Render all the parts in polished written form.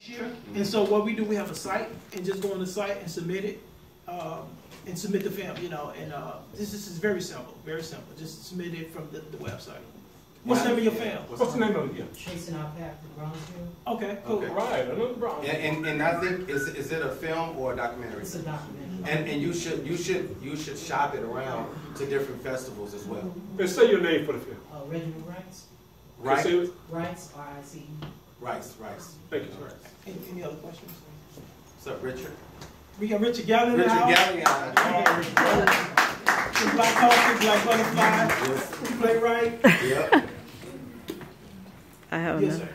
year. And so what we do, we have a site, and just go on the site and submit it, and submit the film, you know, and this is very simple, just submit it from the website. What's the name of your film? What's the name of it? Yeah. Chasing Our Path to Brownsville. Okay, cool. Okay. Right, another Brownsville. And I think, is it a film or a documentary? It's a documentary. And you should shop it around to different festivals as well. And say your name for the film. Reginald Rice. Right? Rice, R-I-C-E. Rice. Thank you, sir. Any other questions? What's up, Richard? We got Richard Gallion Richard now. Gallion. Black Coffee, Black Butterfly. You play right? Yep. I have Yes, sir.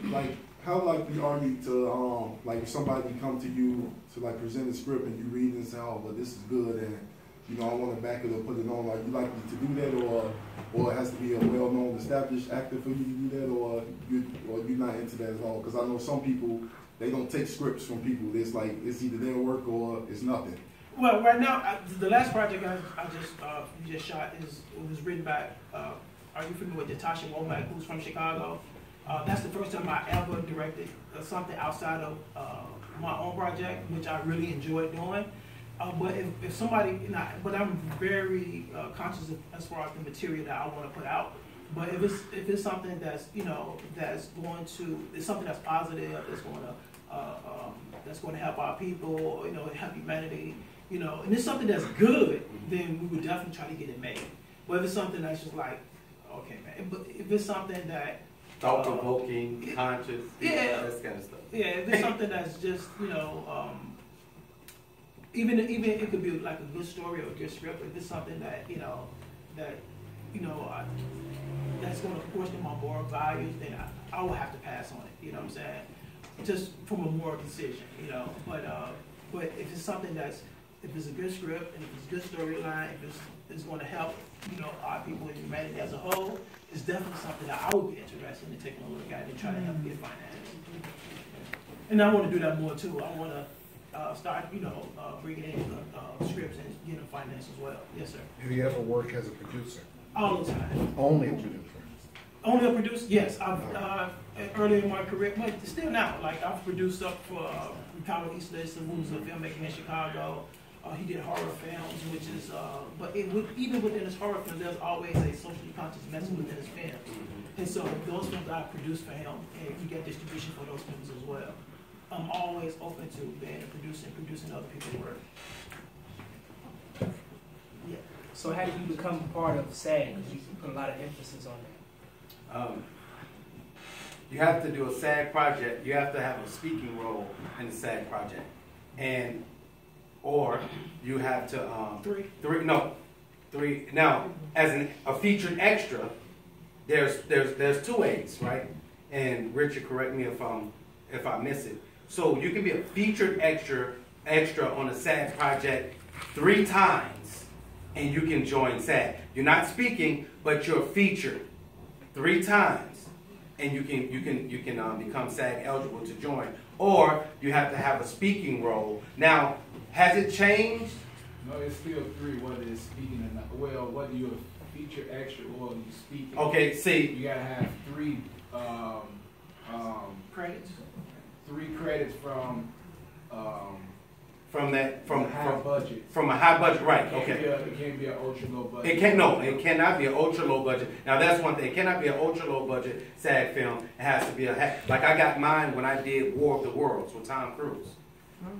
Like, how likely are you to, like, if somebody come to you to, like, present a script and you read and say, oh, well, this is good, and, you know, I want to back it or put it on, are you likely to do that, or it has to be a well-known, established actor for you to do that, or you're not into that at all? Because I know some people, they don't take scripts from people. It's like, it's either their work or it's nothing. Well, right now, the last project I just shot it was written by, are you familiar with Natasha Womack, who's from Chicago? That's the first time I ever directed something outside of my own project, which I really enjoyed doing. But if somebody, but I'm very conscious of, as far as the material that I want to put out. But if it's something that's, you know, it's something that's positive, that's going to help our people, you know, help humanity, you know, and it's something that's good, then we would definitely try to get it made. But if it's something that's just like, okay, man, but if it's something that thought-provoking, conscious, yeah, that kind of stuff. Yeah, if it's something that's just, you know, even it could be like a good story or a good script, if it's something that, that's going to question my moral values, then I will have to pass on it, you know what I'm saying? Just from a moral decision, you know, but if it's something if it's a good script, and if it's a good storyline, if it's going to help, you know, our people and humanity as a whole, it's definitely something that I would be interested in taking a look at and trying to help get financed. And I want to do that more too. I want to start, you know, bringing in scripts and getting finance as well. Yes, sir. Have you ever worked as a producer? All the time. Only a producer? Only a producer? Yes. I've early in my career, but still now, like I've produced up for Ricardo Eastlisten, who's a filmmaker in Chicago. He did horror films, which is, even within his horror films, there's always a socially conscious message within his films. And so those films I produced for him, and we get distribution for those films as well. I'm always open to being a producer and producing other people's work. Yeah. So how did you become part of SAG? Because you put a lot of emphasis on that. You have to do a SAG project. You have to have a speaking role in the SAG project, or you have to three. Now, as a featured extra, there's 2 ways, right? And Richard, correct me if I miss it. So you can be a featured extra on a SAG project 3 times, and you can join SAG. You're not speaking, but you're featured 3 times, and you can become SAG eligible to join. Or you have to have a speaking role. Now, has it changed? No, it's still 3, whether it's speaking or not. Well, whether you're a feature extra or you speaking. Okay, see. You gotta have 3 credits. 3 credits from a high budget. From a high budget, right? It can't be an ultra low budget. It cannot be an ultra low budget. Now that's one thing. It cannot be an ultra low budget SAG film. It has to be like I got mine when I did War of the Worlds with Tom Cruise.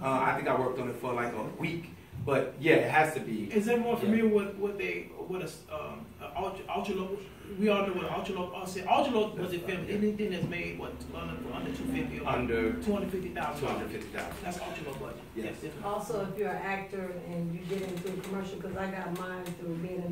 I think I worked on it for like a week. But yeah, it has to be. Is everyone familiar with ultra low? We all know what ultra low. Ultra low budget film. Anything that's made under 250 or under 250,000. 250,000. That's ultra low budget. Yes. Also, if you're an actor and you get into a commercial, because I got mine through being in